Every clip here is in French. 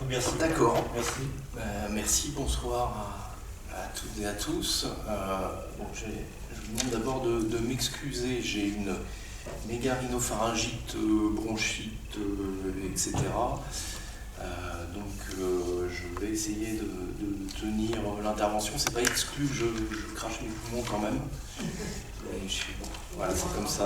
Merci. D'accord. Merci. Merci, bonsoir à toutes et à tous. Je vous demande d'abord de m'excuser, j'ai une méga rhinopharyngite, bronchite, etc. Je vais essayer de tenir l'intervention. C'est pas exclu que je crache mes poumons quand même. Voilà, c'est comme ça.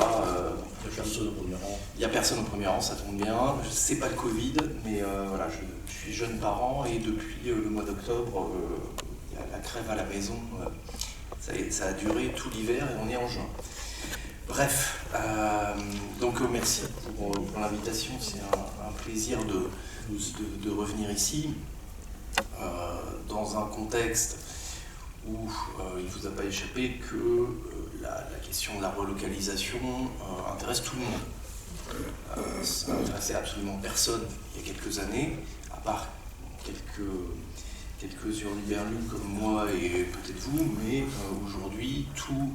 Il n'y a personne au premier rang. Il n'y a personne au premier rang, ça tombe bien. C'est pas le Covid, mais voilà, je suis jeune parent et depuis le mois d'octobre, il y a la crève à la maison. Ça a duré tout l'hiver et on est en juin. Bref, merci pour l'invitation. C'est un plaisir de revenir ici dans un contexte où il ne vous a pas échappé que la question de la relocalisation intéresse tout le monde. Ça n'intéressait absolument personne il y a quelques années, à part quelques hurluberlus comme moi et peut-être vous, mais aujourd'hui, tous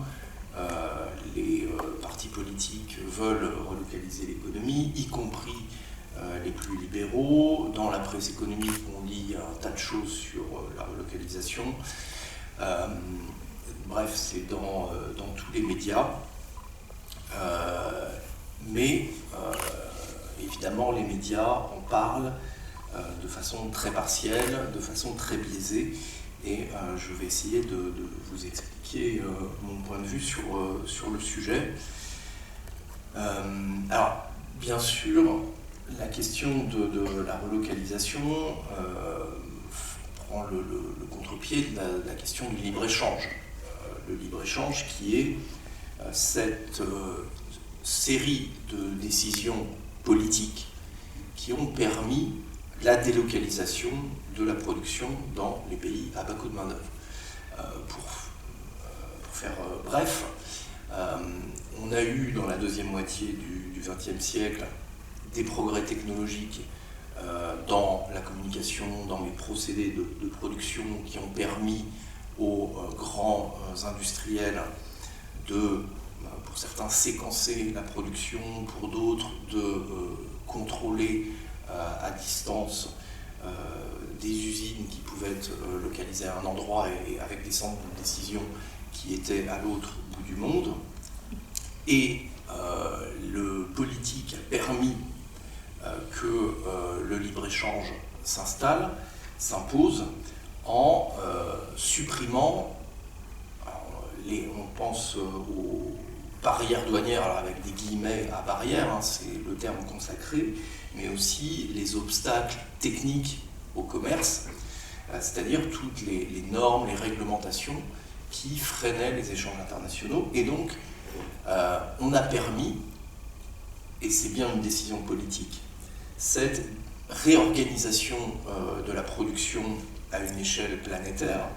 les partis politiques veulent relocaliser l'économie, y compris les plus libéraux. Dans la presse économique, on lit un tas de choses sur la relocalisation. Bref, c'est dans tous les médias. Mais évidemment, les médias en parlent de façon très partielle, de façon très biaisée. Et je vais essayer de vous expliquer mon point de vue sur le sujet. Alors, bien sûr, la question de la relocalisation prend le contre-pied de la question du libre-échange. Le libre-échange qui est cette série de décisions politiques qui ont permis la délocalisation de la production dans les pays à bas coût de main-d'œuvre. Pour faire bref, on a eu dans la deuxième moitié du XXe siècle des progrès technologiques dans la communication, dans les procédés de production qui ont permis aux grands industriels pour certains, séquencer la production, pour d'autres, de contrôler à distance des usines qui pouvaient être localisées à un endroit et avec des centres de décision qui étaient à l'autre bout du monde. Et le politique a permis que le libre-échange s'impose en supprimant, on pense aux barrières douanières, alors avec des guillemets à barrières, c'est le terme consacré, mais aussi les obstacles techniques au commerce, c'est-à-dire toutes les normes, les réglementations qui freinaient les échanges internationaux. Et donc, on a permis, et c'est bien une décision politique, cette réorganisation de la production à une échelle planétaire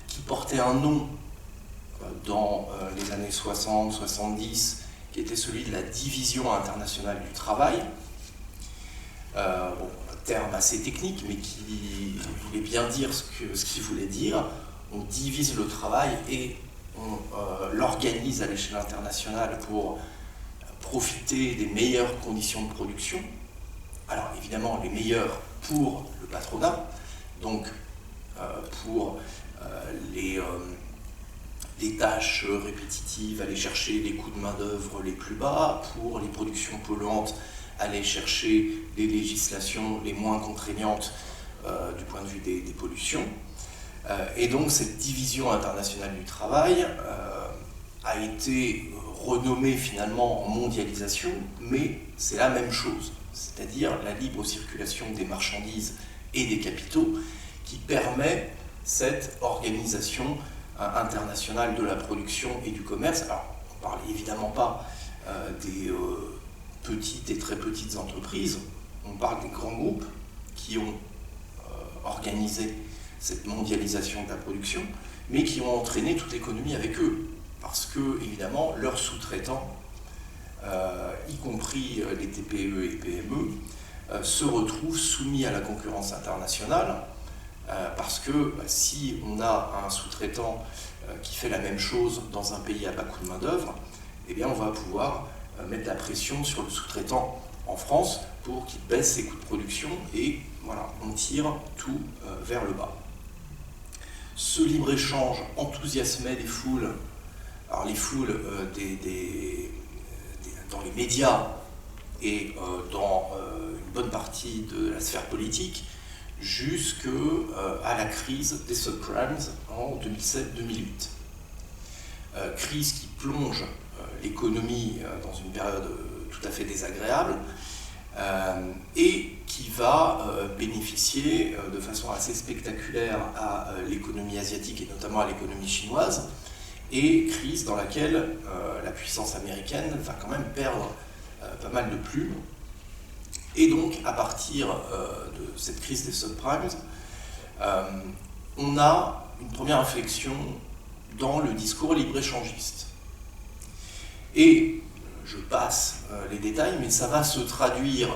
qui portait un nom dans les années 60-70 qui était celui de la division internationale du travail, un terme assez technique mais qui voulait bien dire ce qu'il voulait dire. On divise le travail et on l'organise à l'échelle internationale pour profiter des meilleures conditions de production. Alors évidemment les meilleures pour le patronat, donc pour les tâches répétitives, aller chercher les coûts de main-d'œuvre les plus bas, pour les productions polluantes, aller chercher les législations les moins contraignantes du point de vue des pollutions. Et donc cette division internationale du travail a été renommée finalement en mondialisation, mais c'est la même chose, c'est-à-dire la libre circulation des marchandises et des capitaux qui permet cette organisation internationale de la production et du commerce. Alors, on ne parle évidemment pas des petites et très petites entreprises, on parle des grands groupes qui ont organisé cette mondialisation de la production, mais qui ont entraîné toute l'économie avec eux, parce que, évidemment, leurs sous-traitants, y compris les TPE et PME, se retrouvent soumis à la concurrence internationale, parce que si on a un sous-traitant qui fait la même chose dans un pays à bas coût de main-d'œuvre, eh bien on va pouvoir mettre la pression sur le sous-traitant en France pour qu'il baisse ses coûts de production et voilà, on tire tout vers le bas. Ce libre-échange enthousiasmait les foules, alors les foules dans les médias et dans une bonne partie de la sphère politique, jusqu'à la crise des subprimes en 2007-2008. Crise qui plonge l'économie dans une période tout à fait désagréable et qui va bénéficier de façon assez spectaculaire à l'économie asiatique et notamment à l'économie chinoise, et crise dans laquelle la puissance américaine va quand même perdre pas mal de plumes. Et donc, à partir de cette crise des subprimes, on a une première inflexion dans le discours libre-échangiste. Et je passe les détails, mais ça va se traduire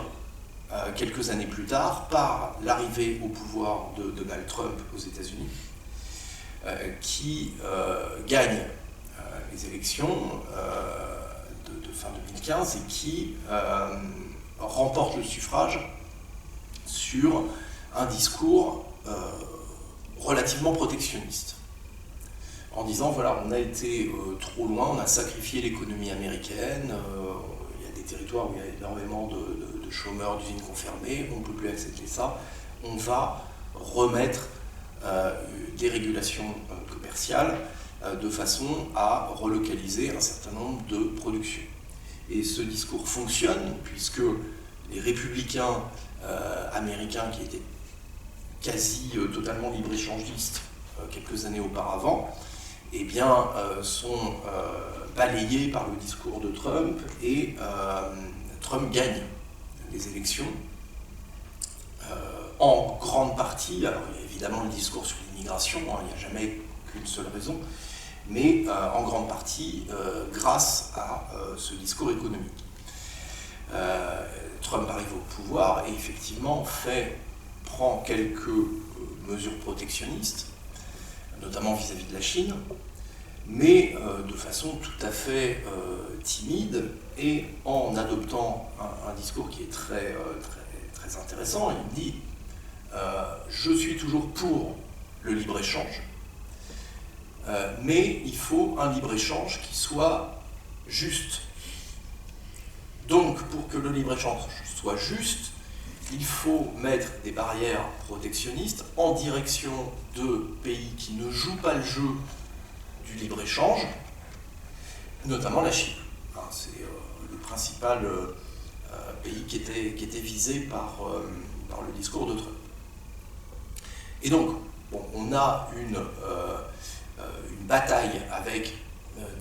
quelques années plus tard par l'arrivée au pouvoir de Donald Trump aux États-Unis, qui gagne les élections de fin 2015 et qui remporte le suffrage sur un discours relativement protectionniste, en disant voilà, on a été trop loin, on a sacrifié l'économie américaine, il y a des territoires où il y a énormément de chômeurs, d'usines confirmées, on ne peut plus accepter ça, on va remettre des régulations commerciales de façon à relocaliser un certain nombre de productions. Et ce discours fonctionne puisque les républicains américains qui étaient quasi totalement libre-échangistes quelques années auparavant, eh bien, sont balayés par le discours de Trump et Trump gagne les élections en grande partie. Alors il y a évidemment le discours sur l'immigration, hein, il n'y a jamais qu'une seule raison, mais en grande partie grâce à ce discours économique. Trump arrive au pouvoir et effectivement prend quelques mesures protectionnistes, notamment vis-à-vis de la Chine, mais de façon tout à fait timide et en adoptant un discours qui est très intéressant. Il dit je suis toujours pour le libre-échange, mais il faut un libre-échange qui soit juste. Donc, pour que le libre-échange soit juste, il faut mettre des barrières protectionnistes en direction de pays qui ne jouent pas le jeu du libre-échange, notamment la Chine. C'est le principal pays qui était visé par le discours de Trump. Et donc, bon, on a une bataille avec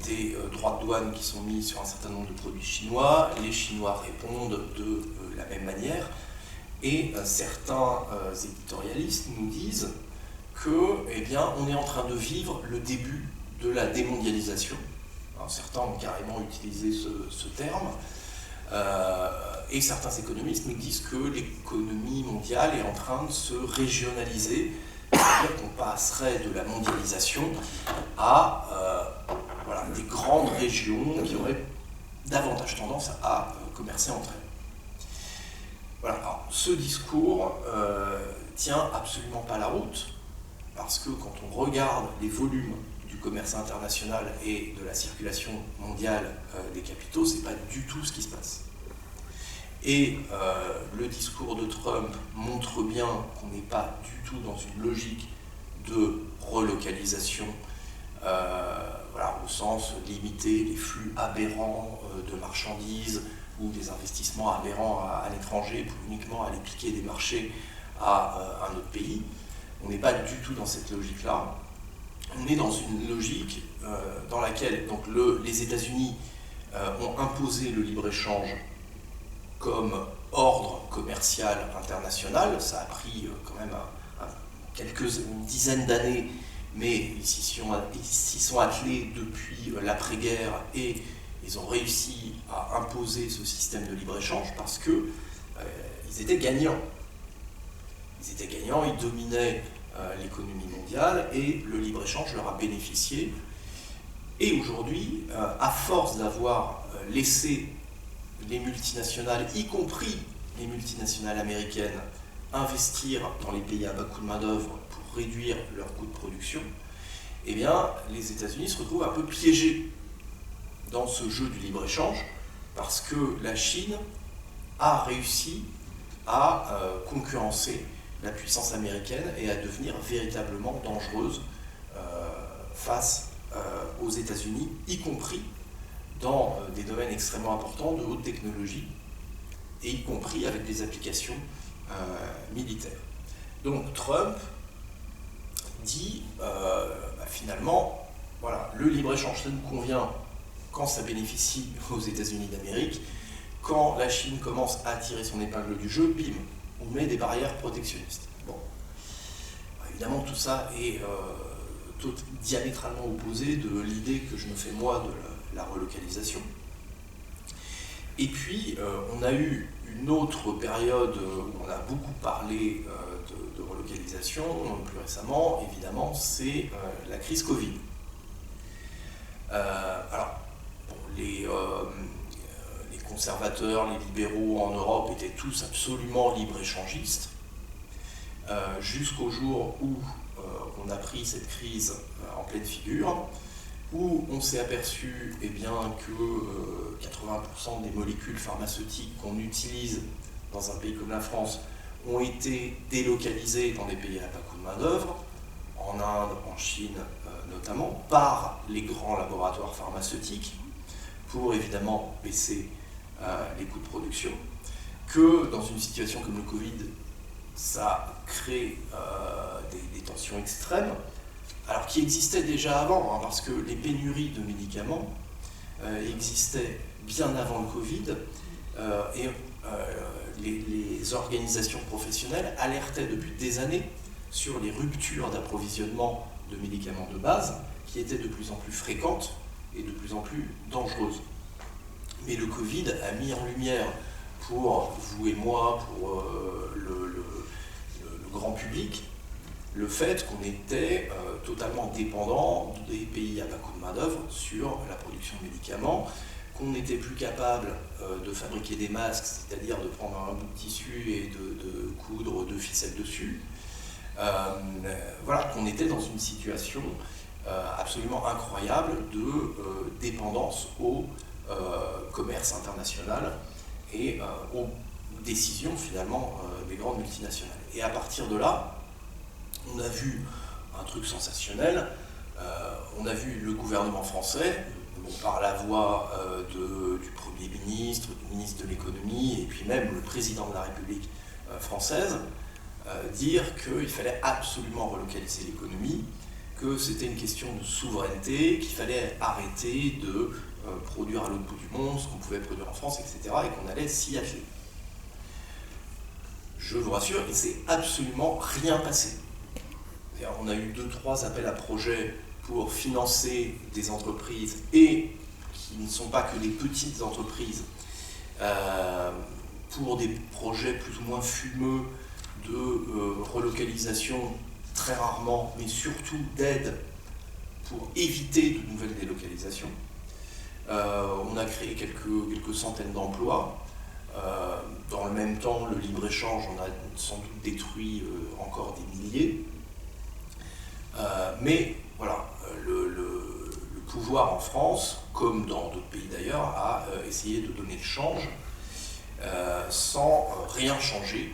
des droits de douane qui sont mis sur un certain nombre de produits chinois. Les Chinois répondent de la même manière. Et certains éditorialistes nous disent que, eh bien, on est en train de vivre le début de la démondialisation. Alors, certains ont carrément utilisé ce terme. Et certains économistes nous disent que l'économie mondiale est en train de se régionaliser, c'est-à-dire qu'on passerait de la mondialisation à voilà, des grandes régions qui auraient davantage tendance à commercer entre elles. Voilà. Alors, ce discours tient absolument pas la route, parce que quand on regarde les volumes du commerce international et de la circulation mondiale des capitaux, c'est pas du tout ce qui se passe. Et le discours de Trump montre bien qu'on n'est pas du tout dans une logique de relocalisation, voilà, au sens de limiter les flux aberrants de marchandises ou des investissements aberrants à l'étranger pour uniquement aller piquer des marchés à un autre pays. On n'est pas du tout dans cette logique-là. On est dans une logique dans laquelle donc, les États-Unis ont imposé le libre-échange comme ordre commercial international. Ça a pris quand même une dizaine d'années, mais ils s'y sont attelés depuis l'après-guerre et ils ont réussi à imposer ce système de libre-échange parce qu'ils étaient gagnants. Ils étaient gagnants, ils dominaient l'économie mondiale et le libre-échange leur a bénéficié. Et aujourd'hui, à force d'avoir laissé les multinationales, y compris les multinationales américaines, investir dans les pays à bas coût de main-d'œuvre pour réduire leurs coûts de production, eh bien, les États-Unis se retrouvent un peu piégés dans ce jeu du libre-échange parce que la Chine a réussi à concurrencer la puissance américaine et à devenir véritablement dangereuse face aux États-Unis, y compris dans des domaines extrêmement importants de haute technologie, et y compris avec des applications militaires. Donc Trump dit finalement, voilà, le libre-échange, ça nous convient quand ça bénéficie aux États-Unis d'Amérique. Quand la Chine commence à tirer son épingle du jeu, bim, on met des barrières protectionnistes. Bon. Évidemment, tout ça est diamétralement opposé de l'idée que je me fais moi de la relocalisation. Et puis, on a eu une autre période où on a beaucoup parlé de relocalisation, plus récemment, évidemment, c'est la crise Covid. Alors, bon, les conservateurs, les libéraux en Europe étaient tous absolument libre-échangistes, jusqu'au jour où on a pris cette crise en pleine figure, où on s'est aperçu que 80% des molécules pharmaceutiques qu'on utilise dans un pays comme la France ont été délocalisées dans des pays à bas coût de main-d'œuvre, en Inde, en Chine notamment, par les grands laboratoires pharmaceutiques, pour évidemment baisser les coûts de production, que dans une situation comme le Covid, ça crée des tensions extrêmes, alors qui existaient déjà avant, parce que les pénuries de médicaments existaient bien avant le Covid, et les organisations professionnelles alertaient depuis des années sur les ruptures d'approvisionnement de médicaments de base, qui étaient de plus en plus fréquentes et de plus en plus dangereuses. Mais le Covid a mis en lumière pour vous et moi, pour le grand public, le fait qu'on était totalement dépendant des pays à bas coût de main-d'œuvre sur la production de médicaments, qu'on n'était plus capable de fabriquer des masques, c'est-à-dire de prendre un bout de tissu et de coudre deux ficelles dessus. Voilà, qu'on était dans une situation absolument incroyable de dépendance au commerce international et aux décisions finalement des grandes multinationales. Et à partir de là, on a vu un truc sensationnel, on a vu le gouvernement français, par la voix du Premier ministre, du ministre de l'économie et puis même le président de la République française, dire qu'il fallait absolument relocaliser l'économie, que c'était une question de souveraineté, qu'il fallait arrêter de produire à l'autre bout du monde ce qu'on pouvait produire en France, etc., et qu'on allait s'y atteler. Je vous rassure, il ne s'est absolument rien passé. On a eu 2-3 appels à projets pour financer des entreprises, et qui ne sont pas que des petites entreprises, pour des projets plus ou moins fumeux de relocalisation, très rarement, mais surtout d'aide pour éviter de nouvelles délocalisations. On a créé quelques centaines d'emplois. Dans le même temps, le libre-échange en a sans doute détruit encore des milliers. Mais voilà, le pouvoir en France, comme dans d'autres pays d'ailleurs, a essayé de donner le change sans rien changer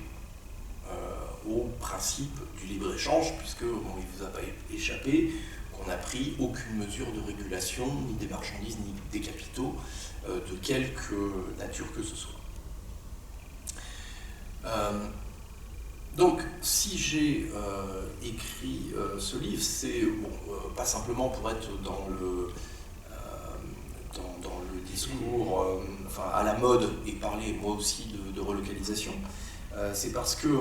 au principe du libre-échange, puisque bon, il ne vous a pas échappé qu'on n'a pris aucune mesure de régulation, ni des marchandises, ni des capitaux, de quelque nature que ce soit. Donc, si j'ai écrit ce livre, c'est pas simplement pour être dans le discours à la mode et parler moi aussi de relocalisation. C'est parce que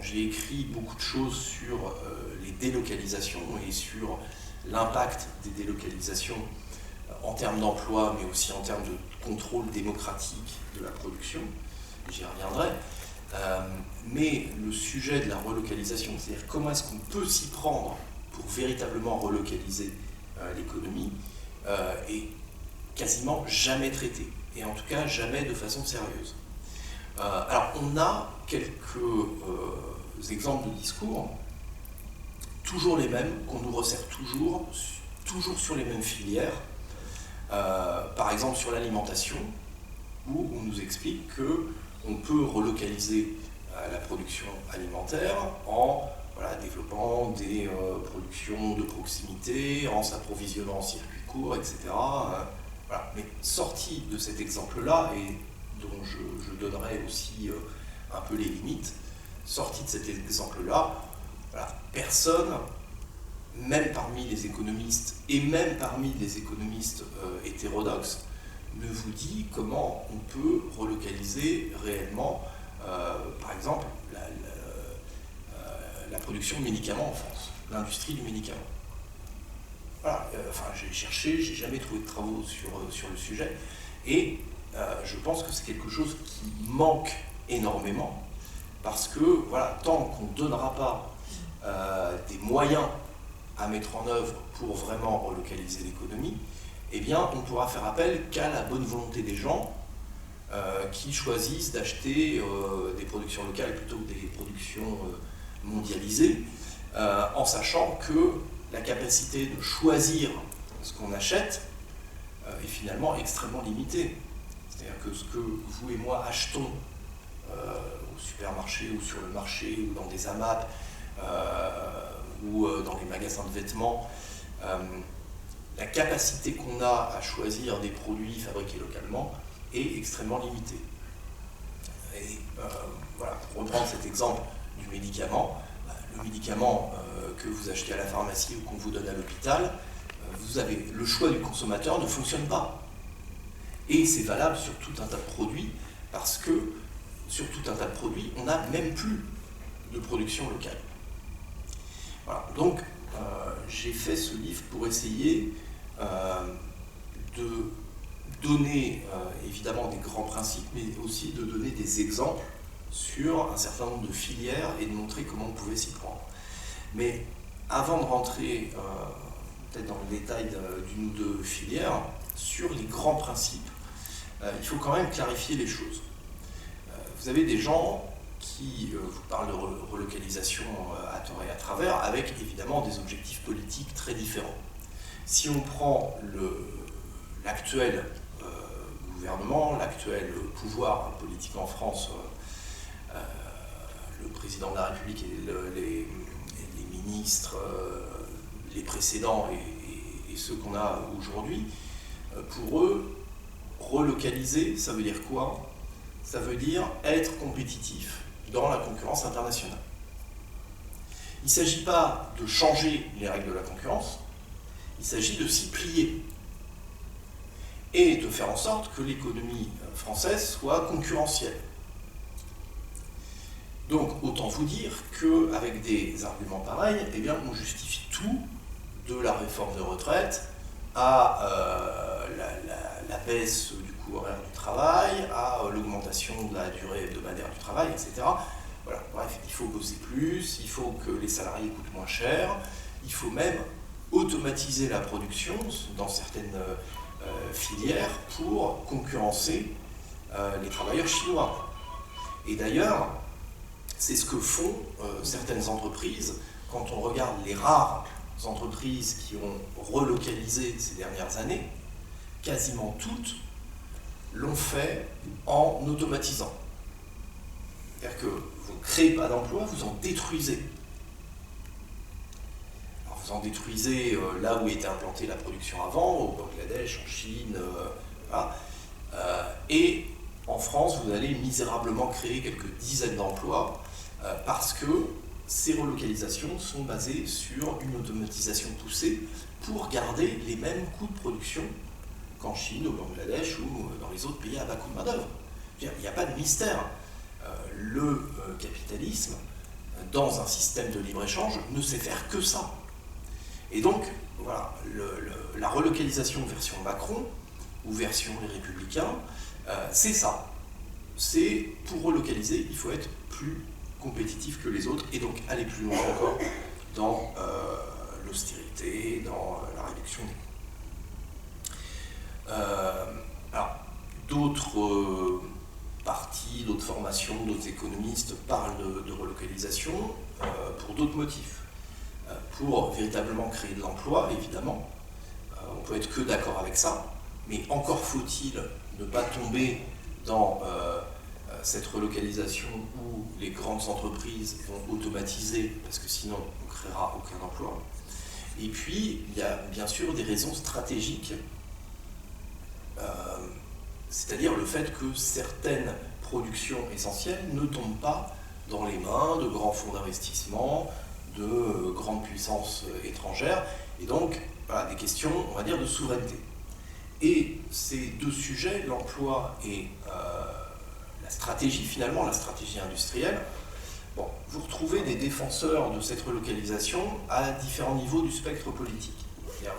j'ai écrit beaucoup de choses sur les délocalisations et sur l'impact des délocalisations en termes d'emploi, mais aussi en termes de contrôle démocratique de la production. J'y reviendrai. Mais le sujet de la relocalisation, c'est-à-dire comment est-ce qu'on peut s'y prendre pour véritablement relocaliser l'économie, est quasiment jamais traité, et en tout cas jamais de façon sérieuse. Alors, on a quelques exemples de discours, toujours les mêmes, qu'on nous resserre toujours sur les mêmes filières. Par exemple, sur l'alimentation, où on nous explique qu'on peut relocaliser la production alimentaire en développant des productions de proximité, en s'approvisionnant en circuit court, etc. Voilà. Mais sorti de cet exemple-là, et dont je donnerai aussi un peu les limites, sorti de cet exemple-là, voilà, personne, même parmi les économistes, et même parmi les économistes hétérodoxes, ne vous dit comment on peut relocaliser réellement, par exemple, la production de médicaments en France, l'industrie du médicament. Voilà, j'ai cherché, j'ai jamais trouvé de travaux sur le sujet, et je pense que c'est quelque chose qui manque énormément, parce que voilà, tant qu'on ne donnera pas des moyens à mettre en œuvre pour vraiment relocaliser l'économie, eh bien, on ne pourra faire appel qu'à la bonne volonté des gens qui choisissent d'acheter des productions locales plutôt que des productions mondialisées, en sachant que la capacité de choisir ce qu'on achète est finalement extrêmement limitée. C'est-à-dire que ce que vous et moi achetons au supermarché ou sur le marché ou dans des AMAP ou dans les magasins de vêtements, la capacité qu'on a à choisir des produits fabriqués localement est extrêmement limitée. Et voilà, pour reprendre cet exemple du médicament, le médicament que vous achetez à la pharmacie ou qu'on vous donne à l'hôpital, vous avez le choix du consommateur ne fonctionne pas. Et c'est valable sur tout un tas de produits, parce que sur tout un tas de produits, on n'a même plus de production locale. Voilà, donc j'ai fait ce livre pour essayer de donner évidemment des grands principes, mais aussi de donner des exemples sur un certain nombre de filières et de montrer comment on pouvait s'y prendre. Mais avant de rentrer peut-être dans le détail d'une ou deux filières, sur les grands principes, il faut quand même clarifier les choses. Vous avez des gens qui vous parlent de relocalisation à tort et à travers, avec évidemment des objectifs politiques très différents. Si on prend l'actuel gouvernement, l'actuel pouvoir politique en France, le président de la République et les ministres, les précédents et ceux qu'on a aujourd'hui, pour eux, relocaliser, ça veut dire quoi? Ça veut dire être compétitif dans la concurrence internationale. Il ne s'agit pas de changer les règles de la concurrence, il s'agit de s'y plier et de faire en sorte que l'économie française soit concurrentielle. Donc, autant vous dire qu'avec des arguments pareils, eh bien, on justifie tout, de la réforme de retraite à la baisse du coût horaire du travail, à l'augmentation de la durée hebdomadaire du travail, etc. Voilà. Bref, il faut bosser plus, il faut que les salariés coûtent moins cher, il faut même automatiser la production dans certaines filières pour concurrencer les travailleurs chinois. Et d'ailleurs, c'est ce que font certaines entreprises quand on regarde les rares entreprises qui ont relocalisé ces dernières années. Quasiment toutes l'ont fait en automatisant. C'est-à-dire que vous ne créez pas d'emploi, vous en détruisez. Alors vous en détruisez là où était implantée la production avant, au Bangladesh, en Chine, voilà. Et en France, vous allez misérablement créer quelques dizaines d'emplois parce que ces relocalisations sont basées sur une automatisation poussée pour garder les mêmes coûts de production qu'en Chine, au Bangladesh ou dans les autres pays à bas coût de main-d'œuvre. Il n'y a pas de mystère. Le capitalisme, dans un système de libre-échange, ne sait faire que ça. Et donc, voilà, la relocalisation version Macron ou version Les Républicains, c'est ça. C'est pour relocaliser, il faut être plus compétitif que les autres et donc aller plus loin encore dans l'austérité, dans la réduction des coûts. Alors, d'autres parties industries, d'autres formations, d'autres économistes parlent de relocalisation pour d'autres motifs. Pour véritablement créer de l'emploi, évidemment. On peut être que d'accord avec ça, mais encore faut-il ne pas tomber dans cette relocalisation où les grandes entreprises vont automatiser, parce que sinon on ne créera aucun emploi. Et puis, il y a bien sûr des raisons stratégiques, c'est-à-dire le fait que certaines productions essentielles ne tombent pas dans les mains de grands fonds d'investissement, de grandes puissances étrangères, et donc voilà, des questions, on va dire, de souveraineté. Et ces deux sujets, l'emploi et la stratégie, finalement, la stratégie industrielle, bon, vous retrouvez des défenseurs de cette relocalisation à différents niveaux du spectre politique.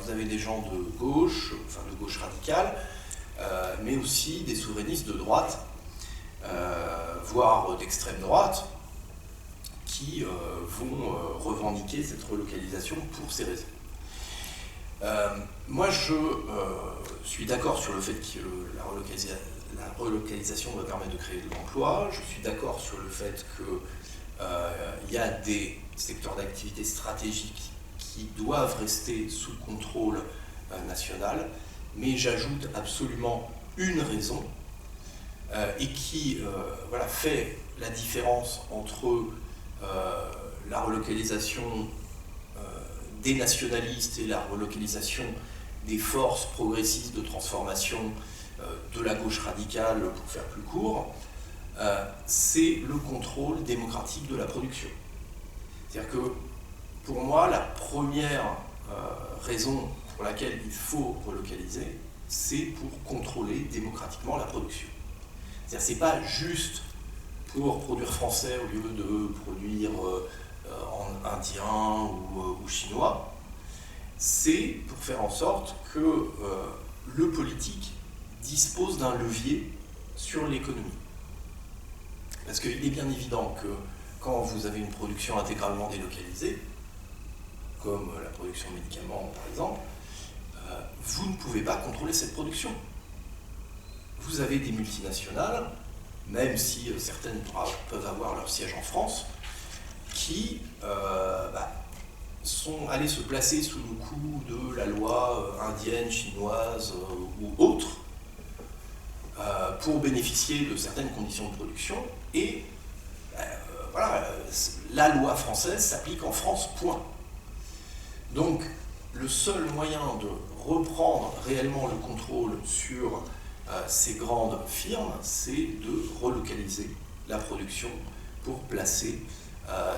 Vous avez des gens de gauche, enfin de gauche radicale, mais aussi des souverainistes de droite, voire d'extrême droite, qui vont revendiquer cette relocalisation pour ces raisons. Moi, je suis d'accord sur le fait que la relocalisation va permettre de créer de l'emploi. Je suis d'accord sur le fait qu'il y a des secteurs d'activité stratégiques qui doivent rester sous contrôle national, mais j'ajoute absolument une raison et qui voilà, fait la différence entre la relocalisation des nationalistes et la relocalisation des forces progressistes de transformation de la gauche radicale, pour faire plus court, c'est le contrôle démocratique de la production. C'est-à-dire que, pour moi, la première raison pour laquelle il faut relocaliser, c'est pour contrôler démocratiquement la production. C'est-à-dire que ce n'est pas juste pour produire français au lieu de produire en indien ou chinois, c'est pour faire en sorte que le politique dispose d'un levier sur l'économie. Parce qu'il est bien évident que quand vous avez une production intégralement délocalisée, comme la production de médicaments par exemple, vous ne pouvez pas contrôler cette production. Vous avez des multinationales, même si certaines peuvent avoir leur siège en France, qui sont allées se placer sous le coup de la loi indienne, chinoise ou autre, pour bénéficier de certaines conditions de production, et voilà, la loi française s'applique en France, point. Donc, le seul moyen de reprendre réellement le contrôle sur ces grandes firmes, c'est de relocaliser la production pour placer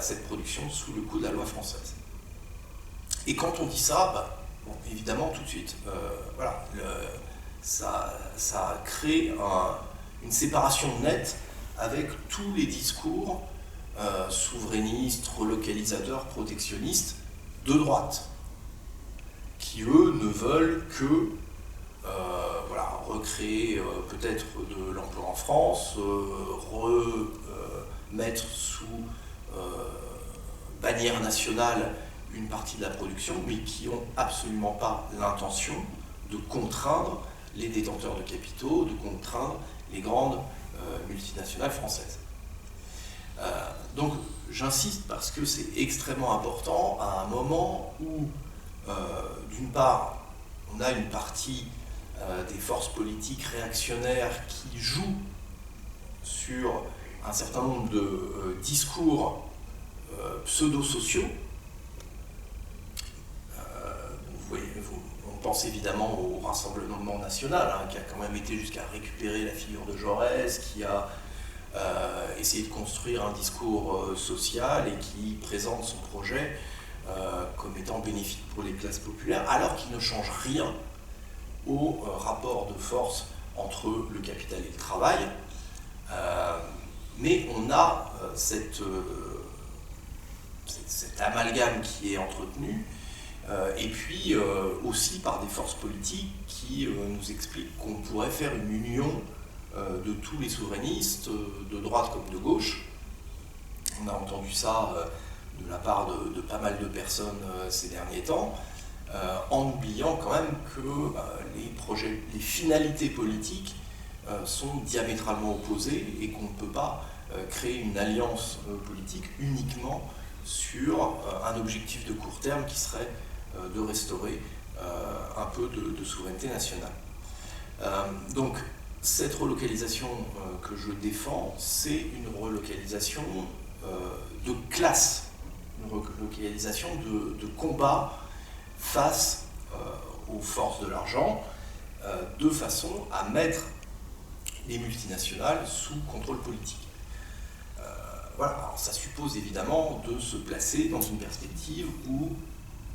cette production sous le coup de la loi française. Et quand on dit ça, bon, évidemment, tout de suite, voilà, ça crée une séparation nette avec tous les discours souverainistes, relocalisateurs, protectionnistes de droite, qui eux ne veulent que voilà, recréer peut-être de l'emploi en France, remettre sous bannière nationale une partie de la production, mais qui n'ont absolument pas l'intention de contraindre les détenteurs de capitaux, de contraindre les grandes multinationales françaises. Donc j'insiste parce que c'est extrêmement important à un moment où, d'une part, on a une partie des forces politiques réactionnaires qui jouent sur un certain nombre de discours pseudo-sociaux. On pense évidemment au Rassemblement national, qui a quand même été jusqu'à récupérer la figure de Jaurès, qui a essayé de construire un discours social et qui présente son projet comme étant bénéfique pour les classes populaires, alors qu'il ne change rien au rapport de force entre le capital et le travail. Mais on a cet amalgame qui est entretenu, et puis aussi par des forces politiques qui nous expliquent qu'on pourrait faire une union de tous les souverainistes, de droite comme de gauche. On a entendu ça de la part de pas mal de personnes ces derniers temps, en oubliant quand même que les finalités politiques sont diamétralement opposés et qu'on ne peut pas créer une alliance politique uniquement sur un objectif de court terme qui serait de restaurer un peu de souveraineté nationale. Donc cette relocalisation que je défends, c'est une relocalisation de classe, une relocalisation de combat face aux forces de l'argent, de façon à mettre les multinationales sous contrôle politique. Voilà, alors ça suppose évidemment de se placer dans une perspective où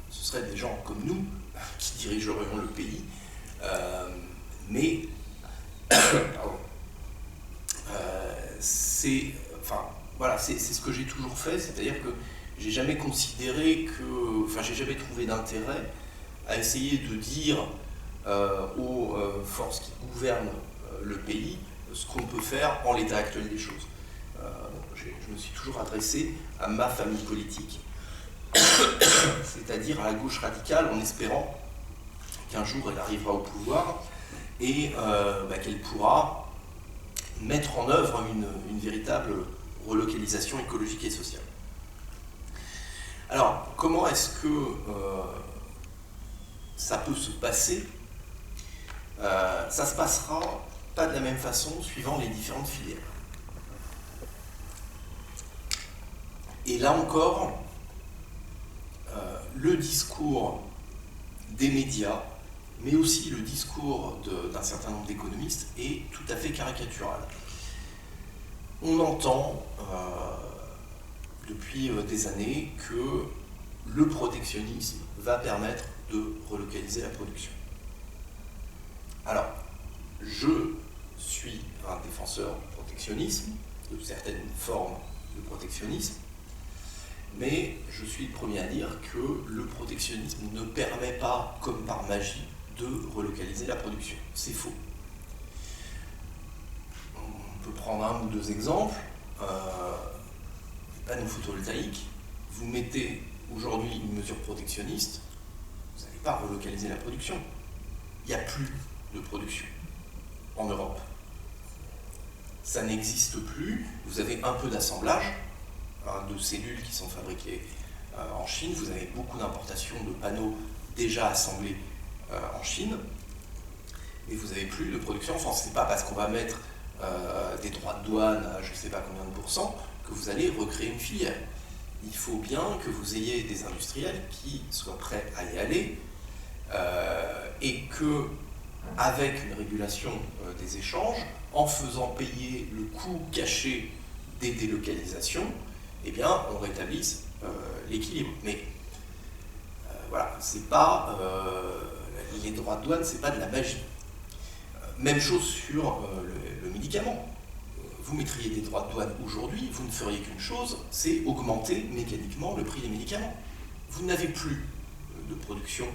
ce seraient des gens comme nous qui dirigerions le pays, mais c'est ce que j'ai toujours fait, c'est-à-dire que j'ai jamais considéré j'ai jamais trouvé d'intérêt à essayer de dire aux forces qui gouvernent le pays ce qu'on peut faire en l'état actuel des choses. Je me suis toujours adressé à ma famille politique, c'est-à-dire à la gauche radicale, en espérant qu'un jour elle arrivera au pouvoir et qu'elle pourra mettre en œuvre une véritable relocalisation écologique et sociale. Alors, comment est-ce que ça peut se passer? Ça se passera pas de la même façon suivant les différentes filières. Et là encore, le discours des médias, mais aussi le discours d'un certain nombre d'économistes est tout à fait caricatural. On entend depuis des années que le protectionnisme va permettre de relocaliser la production. Alors, je suis un défenseur du protectionnisme, de certaines formes de protectionnisme, mais je suis le premier à dire que le protectionnisme ne permet pas, comme par magie, de relocaliser la production. C'est faux. On peut prendre un ou deux exemples. Les panneaux photovoltaïques, vous mettez aujourd'hui une mesure protectionniste, vous n'allez pas relocaliser la production. Il n'y a plus de production en Europe. Ça n'existe plus. Vous avez un peu d'assemblage de cellules qui sont fabriquées en Chine. Vous avez beaucoup d'importations de panneaux déjà assemblés en Chine, mais vous n'avez plus de production en France. Ce n'est pas parce qu'on va mettre des droits de douane à je ne sais pas combien de pourcents que vous allez recréer une filière. Il faut bien que vous ayez des industriels qui soient prêts à y aller et que, avec une régulation des échanges, en faisant payer le coût caché des délocalisations, eh bien, on rétablisse l'équilibre. Mais voilà, c'est pas les droits de douane, c'est pas de la magie. Même chose sur le médicament. Vous mettriez des droits de douane aujourd'hui, vous ne feriez qu'une chose, c'est augmenter mécaniquement le prix des médicaments. Vous n'avez plus de production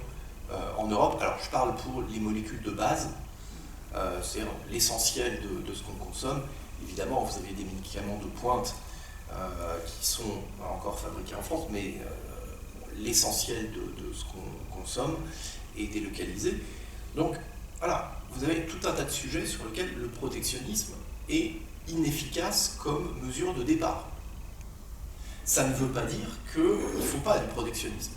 en Europe. Alors je parle pour les molécules de base, c'est l'essentiel de ce qu'on consomme. Évidemment, vous avez des médicaments de pointe qui sont encore fabriqués en France, mais l'essentiel de ce qu'on consomme est délocalisé. Donc voilà, vous avez tout un tas de sujets sur lesquels le protectionnisme est inefficace comme mesure de départ. Ça ne veut pas dire qu'il ne faut pas du protectionnisme.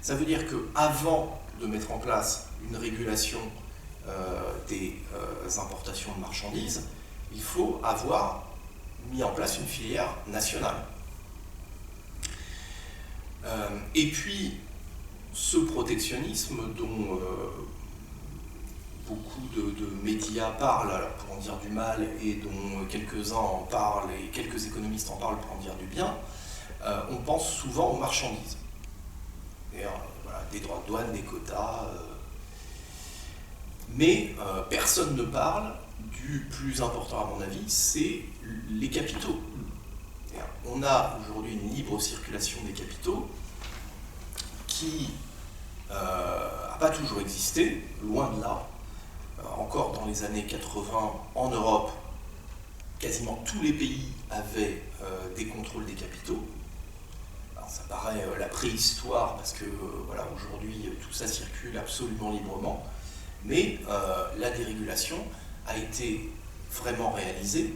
Ça veut dire qu'avant de mettre en place une régulation des importations de marchandises, il faut avoir mis en place une filière nationale. Et puis, ce protectionnisme dont beaucoup de médias parlent, alors pour en dire du mal, et dont quelques-uns en parlent, et quelques économistes en parlent pour en dire du bien, on pense souvent aux marchandises. Voilà, des droits de douane, des quotas. Mais personne ne parle du plus important à mon avis, c'est les capitaux. On a aujourd'hui une libre circulation des capitaux qui n'a pas toujours existé, loin de là. Encore dans les années 80, en Europe, quasiment tous les pays avaient des contrôles des capitaux. Alors, ça paraît la préhistoire, parce que voilà, aujourd'hui tout ça circule absolument librement, mais la dérégulation a été vraiment réalisé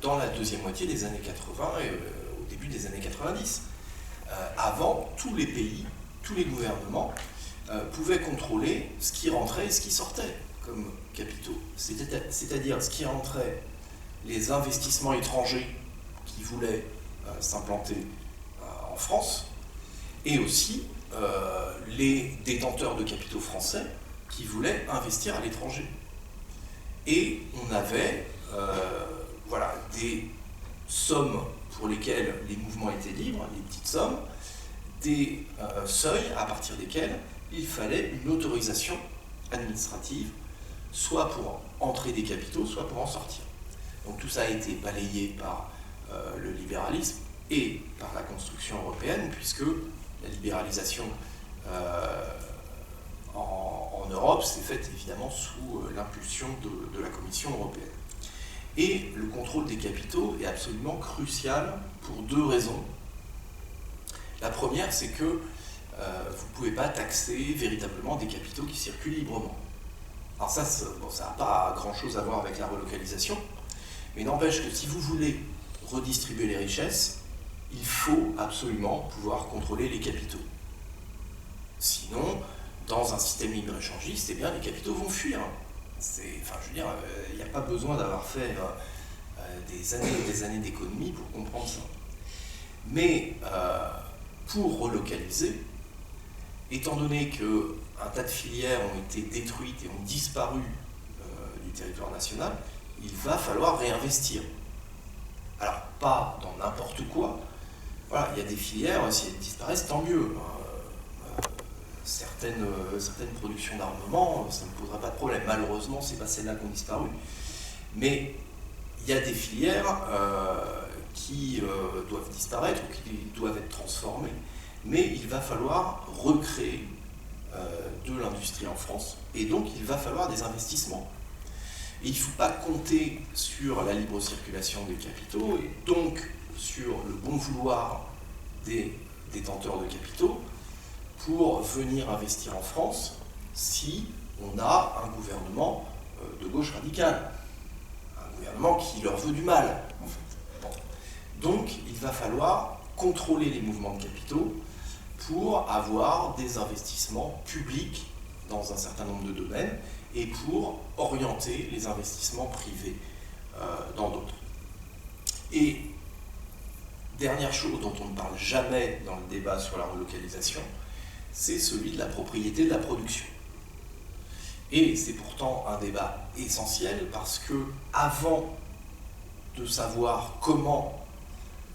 dans la deuxième moitié des années 80 et au début des années 90. Avant, tous les pays, tous les gouvernements pouvaient contrôler ce qui rentrait et ce qui sortait comme capitaux. C'est-à-dire ce qui rentrait, les investissements étrangers qui voulaient s'implanter en France, et aussi les détenteurs de capitaux français qui voulaient investir à l'étranger. Et on avait des sommes pour lesquelles les mouvements étaient libres, les petites sommes, des seuils à partir desquels il fallait une autorisation administrative, soit pour entrer des capitaux, soit pour en sortir. Donc tout ça a été balayé par le libéralisme et par la construction européenne, puisque la libéralisation en Europe s'est faite évidemment sous l'impulsion de la Commission européenne. Et le contrôle des capitaux est absolument crucial pour deux raisons. La première, c'est que vous ne pouvez pas taxer véritablement des capitaux qui circulent librement. Alors ça n'a pas grand-chose à voir avec la relocalisation, mais n'empêche que si vous voulez redistribuer les richesses, il faut absolument pouvoir contrôler les capitaux. Sinon, dans un système libre-échangiste, eh bien, les capitaux vont fuir. Il n'y a pas besoin d'avoir fait des années et des années d'économie pour comprendre ça. Mais pour relocaliser, étant donné qu'un tas de filières ont été détruites et ont disparu du territoire national, il va falloir réinvestir. Alors, pas dans n'importe quoi. Voilà, il y a des filières, si elles disparaissent, tant mieux. Certaines productions d'armement, ça ne posera pas de problème. Malheureusement, ce n'est pas celles-là qui ont disparu. Mais il y a des filières qui doivent disparaître ou qui doivent être transformées. Mais il va falloir recréer de l'industrie en France. Et donc, il va falloir des investissements. Et il ne faut pas compter sur la libre circulation des capitaux et donc sur le bon vouloir des détenteurs de capitaux pour venir investir en France si on a un gouvernement de gauche radicale, un gouvernement qui leur veut du mal, en fait. Bon. Donc, il va falloir contrôler les mouvements de capitaux pour avoir des investissements publics dans un certain nombre de domaines et pour orienter les investissements privés dans d'autres. Et dernière chose dont on ne parle jamais dans le débat sur la relocalisation, c'est celui de la propriété de la production. Et c'est pourtant un débat essentiel parce que avant de savoir comment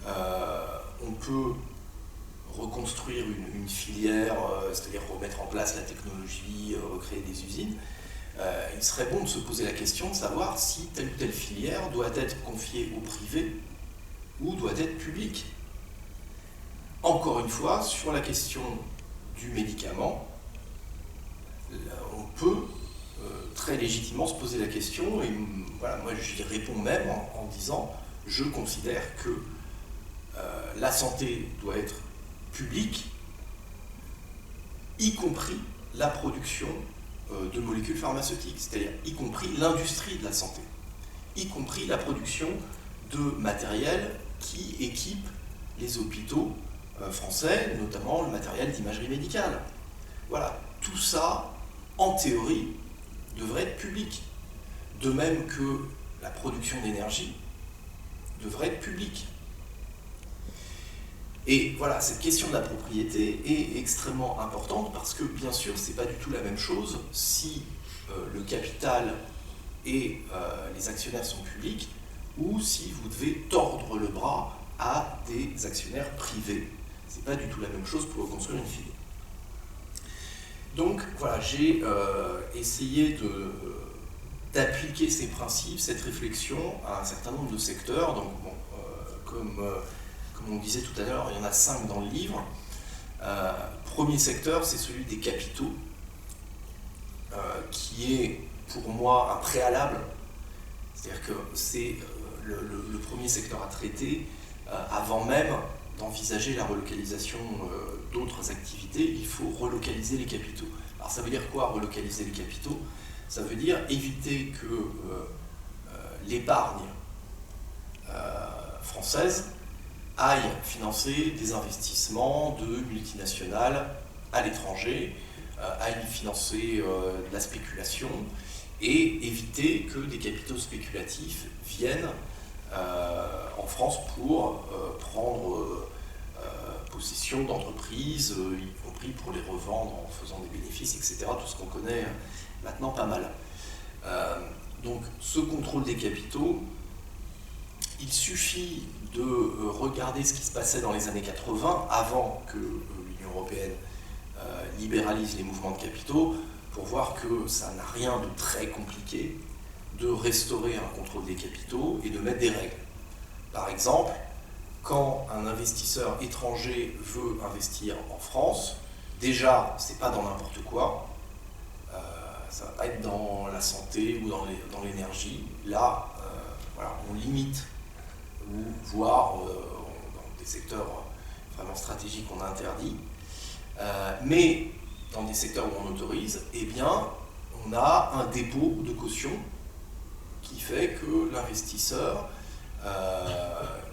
on peut reconstruire une filière, c'est-à-dire remettre en place la technologie, recréer des usines, il serait bon de se poser la question de savoir si telle ou telle filière doit être confiée au privé ou doit être publique. Encore une fois, sur la question du médicament, on peut très légitimement se poser la question, et voilà, moi j'y réponds même en disant, je considère que la santé doit être publique, y compris la production de molécules pharmaceutiques, c'est-à-dire y compris l'industrie de la santé, y compris la production de matériel qui équipe les hôpitaux français, notamment le matériel d'imagerie médicale. Voilà, tout ça, en théorie, devrait être public. De même que la production d'énergie devrait être publique. Et voilà, cette question de la propriété est extrêmement importante parce que, bien sûr, ce n'est pas du tout la même chose si le capital et les actionnaires sont publics ou si vous devez tordre le bras à des actionnaires privés. Ce n'est pas du tout la même chose pour reconstruire une filière. Donc voilà, j'ai essayé d'appliquer ces principes, cette réflexion à un certain nombre de secteurs. Donc bon, comme on disait tout à l'heure, il y en a 5 dans le livre. Premier secteur, c'est celui des capitaux, qui est pour moi un préalable. C'est-à-dire que c'est le premier secteur à traiter avant même d'envisager la relocalisation d'autres activités. Il faut relocaliser les capitaux. Alors ça veut dire quoi, relocaliser les capitaux? Ça veut dire éviter que l'épargne française aille financer des investissements de multinationales à l'étranger, aille financer de la spéculation et éviter que des capitaux spéculatifs viennent en France pour prendre possession d'entreprises, y compris pour les revendre en faisant des bénéfices, etc. Tout ce qu'on connaît maintenant pas mal. Donc ce contrôle des capitaux, il suffit de regarder ce qui se passait dans les années 80, avant que l'Union européenne libéralise les mouvements de capitaux, pour voir que ça n'a rien de très compliqué de restaurer un contrôle des capitaux et de mettre des règles. Par exemple, quand un investisseur étranger veut investir en France, déjà, c'est pas dans n'importe quoi, ça va pas être dans la santé ou dans l'énergie. Là, voilà, on limite, ou voire dans des secteurs vraiment stratégiques, on interdit. Mais dans des secteurs où on autorise, eh bien, on a un dépôt de caution qui fait que l'investisseur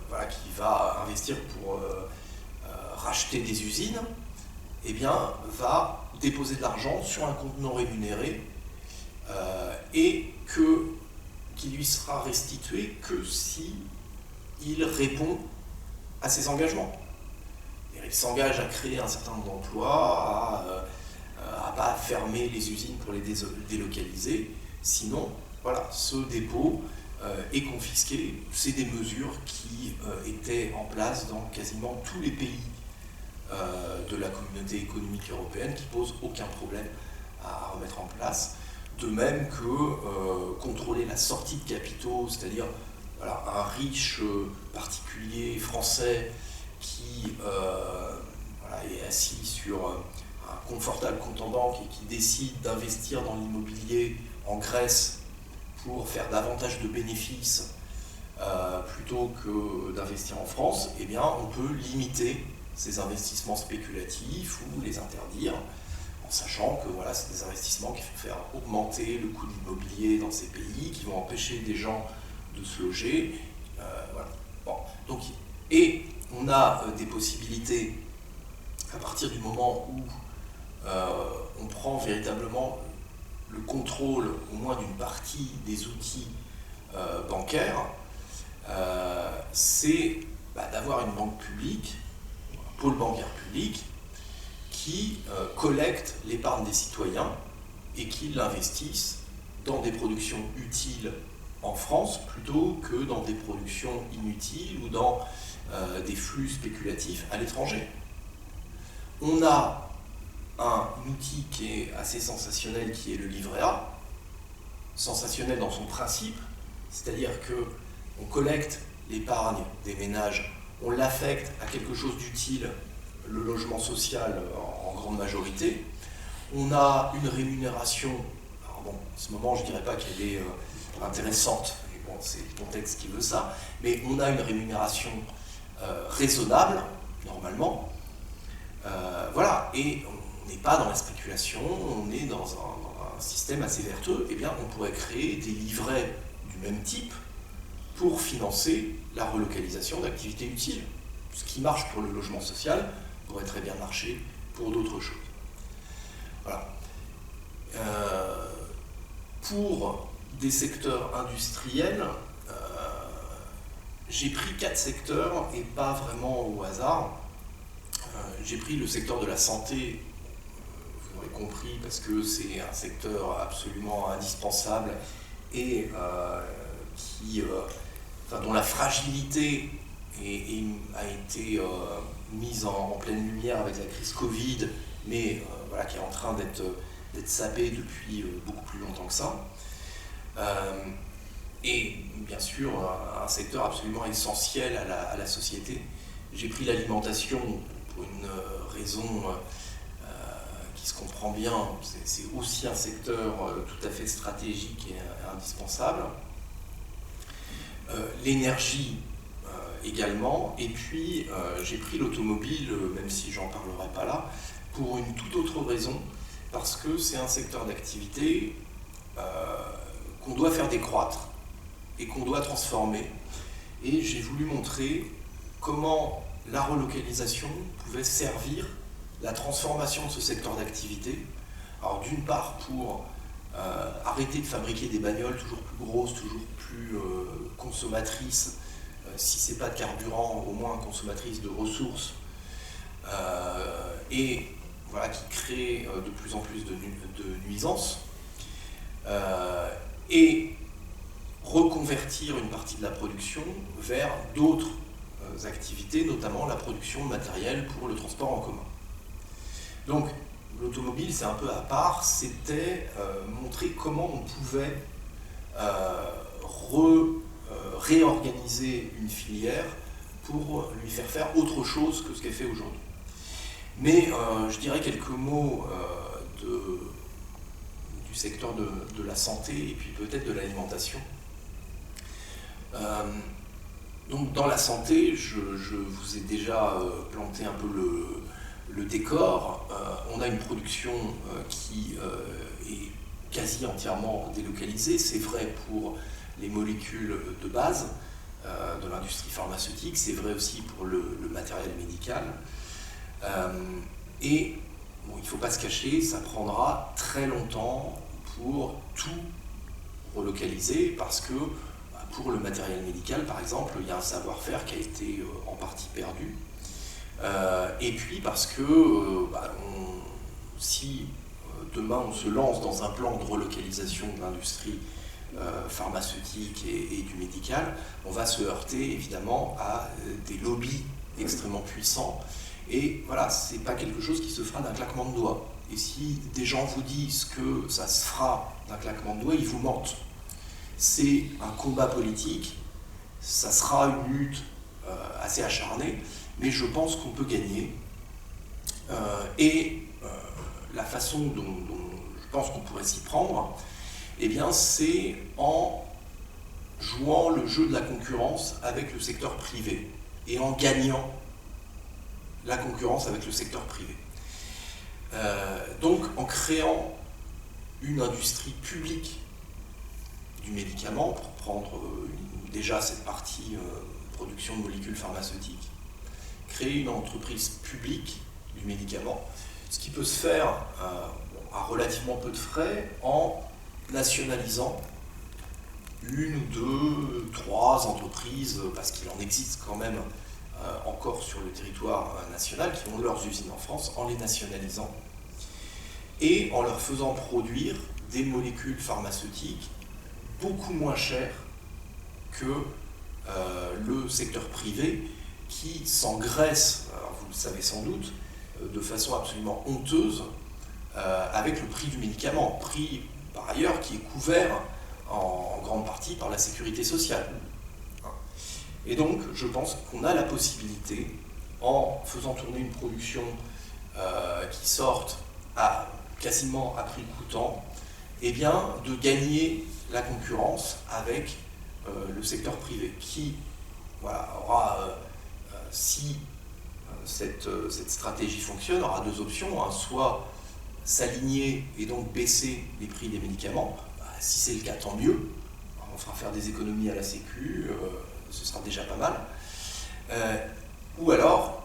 voilà, qui va investir pour racheter des usines, eh bien, va déposer de l'argent sur un compte non rémunéré et qui lui sera restitué que si il répond à ses engagements. Il s'engage à créer un certain nombre d'emplois, à pas fermer les usines pour les délocaliser. Sinon, voilà, ce dépôt est confisqué. C'est des mesures qui étaient en place dans quasiment tous les pays de la communauté économique européenne, qui posent aucun problème à remettre en place. De même que contrôler la sortie de capitaux, c'est-à-dire voilà, un riche particulier français qui voilà, est assis sur un confortable compte en banque et qui décide d'investir dans l'immobilier en Grèce pour faire davantage de bénéfices plutôt que d'investir en France, eh bien, on peut limiter ces investissements spéculatifs ou les interdire, en sachant que voilà, c'est des investissements qui vont faire augmenter le coût de l'immobilier dans ces pays, qui vont empêcher des gens de se loger. Voilà. Bon. Donc, et on a des possibilités à partir du moment où on prend véritablement le contrôle au moins d'une partie des outils bancaires, c'est d'avoir une banque publique, un pôle bancaire public, qui collecte l'épargne des citoyens et qui l'investissent dans des productions utiles en France plutôt que dans des productions inutiles ou dans des flux spéculatifs à l'étranger. On a un outil qui est assez sensationnel, qui est le livret A, sensationnel dans son principe, c'est-à-dire qu'on collecte l'épargne des ménages, on l'affecte à quelque chose d'utile, le logement social en grande majorité. On a une rémunération, alors bon, en ce moment je ne dirais pas qu'elle est intéressante, mais bon, c'est le contexte qui veut ça, mais on a une rémunération raisonnable, normalement, voilà, et on n'est pas dans la spéculation, on est dans un système assez vertueux. Eh bien, on pourrait créer des livrets du même type pour financer la relocalisation d'activités utiles. Ce qui marche pour le logement social pourrait très bien marcher pour d'autres choses. Voilà. Pour des secteurs industriels, j'ai pris 4 secteurs et pas vraiment au hasard. J'ai pris le secteur de la santé, vous l'aurez compris, parce que c'est un secteur absolument indispensable et dont la fragilité a été mise en pleine lumière avec la crise Covid, mais voilà, qui est en train d'être sapée depuis beaucoup plus longtemps que ça. Et bien sûr, un secteur absolument essentiel à la société. J'ai pris l'alimentation pour une raison qui se comprend bien. C'est aussi un secteur tout à fait stratégique et indispensable. L'énergie également, et puis j'ai pris l'automobile, même si j'en parlerai pas là, pour une toute autre raison, parce que c'est un secteur d'activité qu'on doit faire décroître, et qu'on doit transformer. Et j'ai voulu montrer comment la relocalisation pouvait servir la transformation de ce secteur d'activité. Alors d'une part pour arrêter de fabriquer des bagnoles toujours plus grosses, toujours plus consommatrices, si ce n'est pas de carburant, au moins consommatrices de ressources, et voilà, qui créent de plus en plus de nuisances, et reconvertir une partie de la production vers d'autres activités, notamment la production de matériel pour le transport en commun. Donc l'automobile, c'est un peu à part, c'était montrer comment on pouvait réorganiser une filière pour lui faire autre chose que ce qu'elle fait aujourd'hui. Mais je dirais quelques mots du secteur de la santé et puis peut-être de l'alimentation. Donc dans la santé, je vous ai déjà planté un peu le décor. On a une production qui est quasi entièrement délocalisée. C'est vrai pour les molécules de base de l'industrie pharmaceutique, c'est vrai aussi pour le matériel médical. Et bon, il ne faut pas se cacher, ça prendra très longtemps pour tout relocaliser parce que pour le matériel médical, par exemple, il y a un savoir-faire qui a été en partie perdu. Et puis parce que si demain on se lance dans un plan de relocalisation de l'industrie pharmaceutique et du médical, on va se heurter évidemment à des lobbies extrêmement puissants. Et voilà, c'est pas quelque chose qui se fera d'un claquement de doigts. Et si des gens vous disent que ça se fera d'un claquement de doigts, ils vous mentent. C'est un combat politique, ça sera une lutte assez acharnée, mais je pense qu'on peut gagner. La façon dont je pense qu'on pourrait s'y prendre, eh bien, c'est en jouant le jeu de la concurrence avec le secteur privé et en gagnant la concurrence avec le secteur privé. Donc en créant une industrie publique du médicament, pour prendre déjà cette partie production de molécules pharmaceutiques, créer une entreprise publique du médicament, ce qui peut se faire à relativement peu de frais en nationalisant une ou deux, trois entreprises, parce qu'il en existe quand même encore sur le territoire national, qui ont leurs usines en France, en les nationalisant et en leur faisant produire des molécules pharmaceutiques beaucoup moins chères que le secteur privé qui s'engraisse, vous le savez sans doute, de façon absolument honteuse avec le prix du médicament, prix par ailleurs qui est couvert en grande partie par la sécurité sociale. Et donc, je pense qu'on a la possibilité, en faisant tourner une production qui sorte quasiment à prix coûtant, eh bien, de gagner la concurrence avec le secteur privé, qui aura, si cette stratégie fonctionne, aura deux options, hein, soit s'aligner et donc baisser les prix des médicaments. Si c'est le cas, tant mieux, on fera faire des économies à la Sécu, ce sera déjà pas mal. Ou alors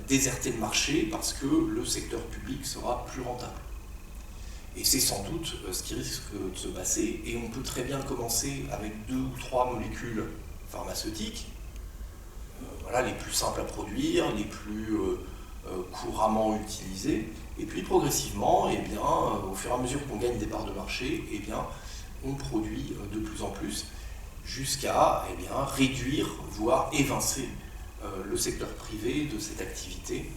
déserter le marché parce que le secteur public sera plus rentable. Et c'est sans doute ce qui risque de se passer, et on peut très bien commencer avec 2 ou 3 molécules pharmaceutiques, les plus simples à produire, les plus couramment utilisées, et puis progressivement, eh bien, au fur et à mesure qu'on gagne des parts de marché, eh bien, on produit de plus en plus, jusqu'à réduire, voire évincer le secteur privé de cette activité.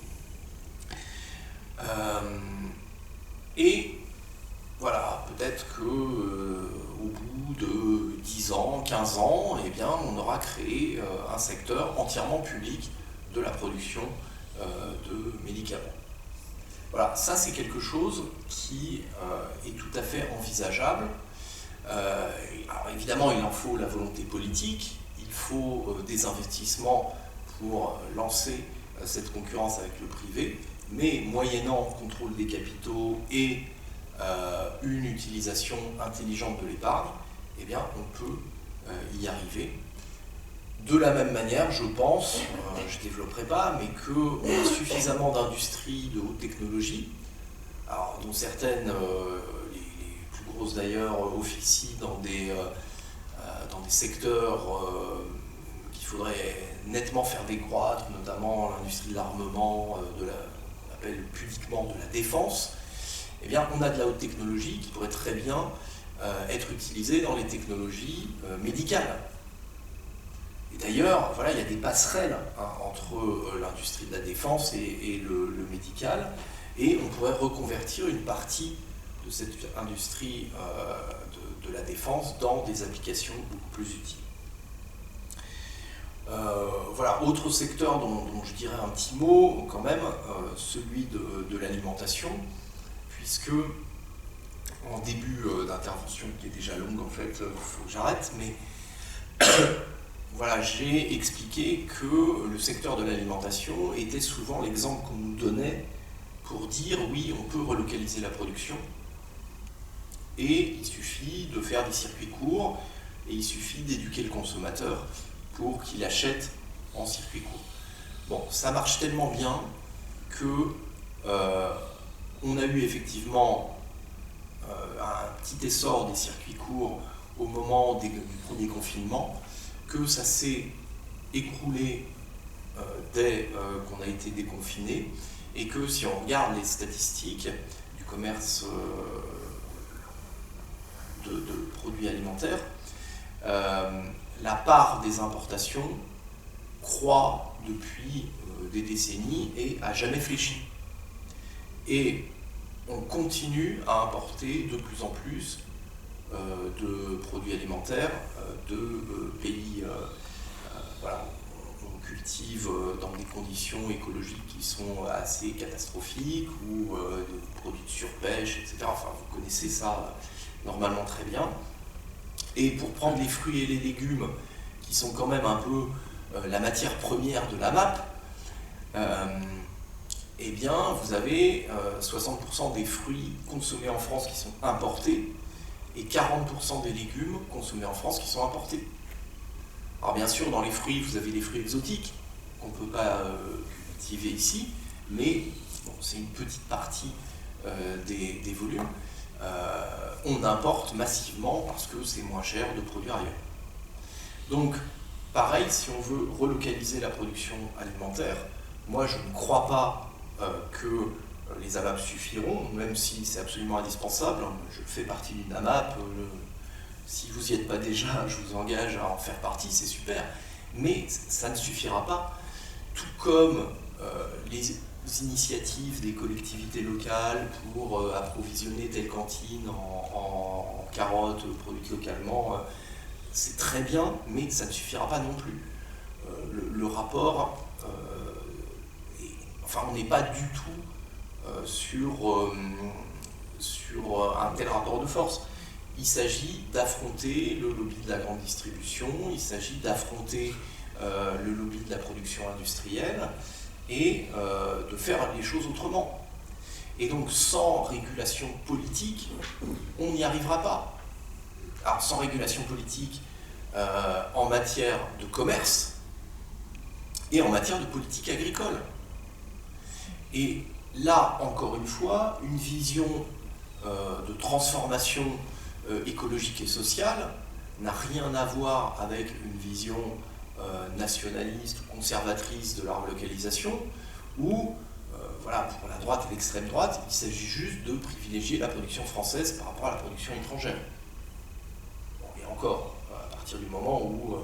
Et voilà, peut-être qu'au bout de 10 ans, 15 ans, eh bien, on aura créé un secteur entièrement public de la production de médicaments. Voilà, ça c'est quelque chose qui est tout à fait envisageable. Alors évidemment, il en faut la volonté politique, il faut des investissements pour lancer cette concurrence avec le privé, mais moyennant contrôle des capitaux et une utilisation intelligente de l'épargne, eh bien, on peut y arriver. De la même manière, je pense, je ne développerai pas, mais qu'on a suffisamment d'industries de haute technologie, alors, dont certaines, les plus grosses d'ailleurs, officient dans des secteurs qu'il faudrait nettement faire décroître, notamment l'industrie de l'armement, on appelle pudiquement de la défense. Eh bien, on a de la haute technologie qui pourrait très bien être utilisée dans les technologies médicales. Et d'ailleurs, voilà, il y a des passerelles entre l'industrie de la défense et le médical, et on pourrait reconvertir une partie de cette industrie de la défense dans des applications beaucoup plus utiles. Voilà, autre secteur dont je dirais un petit mot quand même, celui de l'alimentation, puisque en début d'intervention, qui est déjà longue en fait, il faut que j'arrête, mais voilà, j'ai expliqué que le secteur de l'alimentation était souvent l'exemple qu'on nous donnait pour dire oui, on peut relocaliser la production et il suffit de faire des circuits courts et il suffit d'éduquer le consommateur pour qu'il achète en circuit court. Bon, ça marche tellement bien que on a eu effectivement un petit essor des circuits courts au moment du premier confinement, que ça s'est écroulé dès qu'on a été déconfiné, et que si on regarde les statistiques du commerce de produits alimentaires, la part des importations croît depuis des décennies et a jamais fléchi. Et on continue à importer de plus en plus de produits alimentaires de pays, voilà, on cultive dans des conditions écologiques qui sont assez catastrophiques, ou des produits de surpêche, etc. Enfin, vous connaissez ça normalement très bien. Et pour prendre les fruits et les légumes, qui sont quand même un peu la matière première de la MAP, eh bien, vous avez 60% des fruits consommés en France qui sont importés, et 40% des légumes consommés en France qui sont importés. Alors bien sûr, dans les fruits, vous avez les fruits exotiques qu'on ne peut pas cultiver ici, mais bon, c'est une petite partie des volumes. On importe massivement parce que c'est moins cher de produire ailleurs. Donc, pareil, si on veut relocaliser la production alimentaire, moi je ne crois pas que les AMAP suffiront, même si c'est absolument indispensable. Je fais partie d'une AMAP, si vous n'y êtes pas déjà, je vous engage à en faire partie, c'est super, mais ça ne suffira pas. Tout comme les initiatives des collectivités locales pour approvisionner telle cantine en carottes produites localement, c'est très bien, mais ça ne suffira pas non plus. Le rapport, enfin on n'est pas du tout sur un tel rapport de force. Il s'agit d'affronter le lobby de la grande distribution, il s'agit d'affronter le lobby de la production industrielle et de faire les choses autrement. Et donc sans régulation politique, on n'y arrivera pas. Alors sans régulation politique en matière de commerce et en matière de politique agricole. Et là, encore une fois, une vision de transformation écologique et sociale n'a rien à voir avec une vision nationaliste ou conservatrice de la relocalisation, où, voilà, pour la droite et l'extrême droite, il s'agit juste de privilégier la production française par rapport à la production étrangère. Bon, et encore, à partir du moment où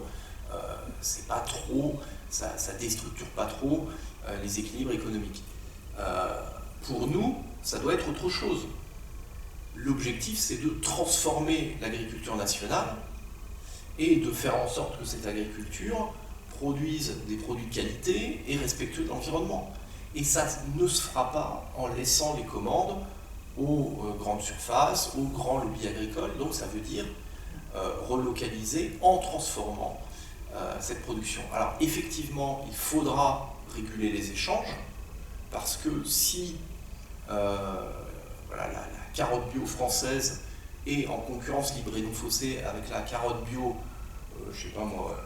c'est pas trop, ça déstructure pas trop les équilibres économiques. Pour nous, ça doit être autre chose. L'objectif, c'est de transformer l'agriculture nationale et de faire en sorte que cette agriculture produise des produits de qualité et respectueux de l'environnement. Et ça ne se fera pas en laissant les commandes aux grandes surfaces, aux grands lobbies agricoles. Donc ça veut dire relocaliser en transformant cette production. Alors effectivement, il faudra réguler les échanges, parce que si voilà, la carotte bio française est en concurrence libre et non faussée avec la carotte bio je sais pas moi,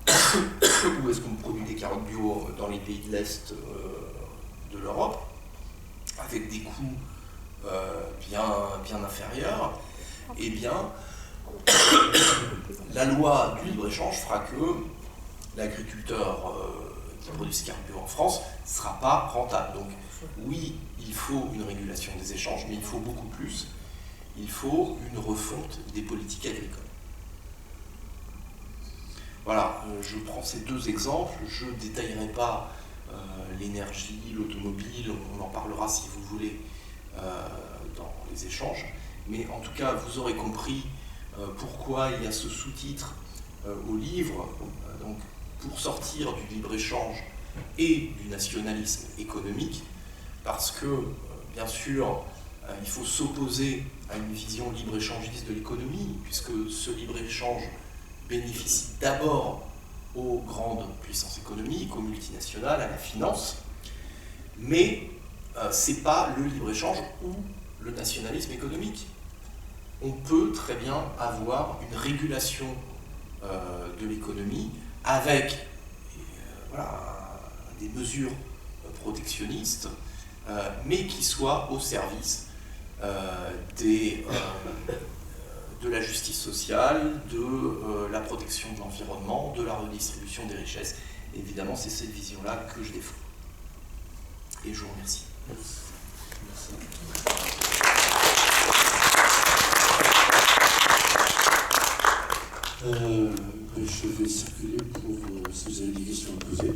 où est-ce qu'on produit des carottes bio dans les pays de l'Est de l'Europe, avec des coûts bien inférieurs, eh bien, la loi du libre-échange fera que l'agriculteur qui produit ses carottes bio en France ne sera pas rentable. Donc oui, il faut une régulation des échanges, mais il faut beaucoup plus. Il faut une refonte des politiques agricoles. Voilà, je prends ces deux exemples. Je ne détaillerai pas l'énergie, l'automobile, on en parlera si vous voulez dans les échanges. Mais en tout cas, vous aurez compris pourquoi il y a ce sous-titre au livre. Donc, pour sortir du libre-échange et du nationalisme économique, parce que, bien sûr, il faut s'opposer à une vision libre-échangiste de l'économie, puisque ce libre-échange bénéficie d'abord aux grandes puissances économiques, aux multinationales, à la finance, mais ce n'est pas le libre-échange ou le nationalisme économique. On peut très bien avoir une régulation de l'économie avec des mesures protectionnistes, mais qui soient au service de la justice sociale, de la protection de l'environnement, de la redistribution des richesses. Et évidemment, c'est cette vision-là que je défends. Et je vous remercie. Merci. Je vais circuler pour si vous avez des questions à poser.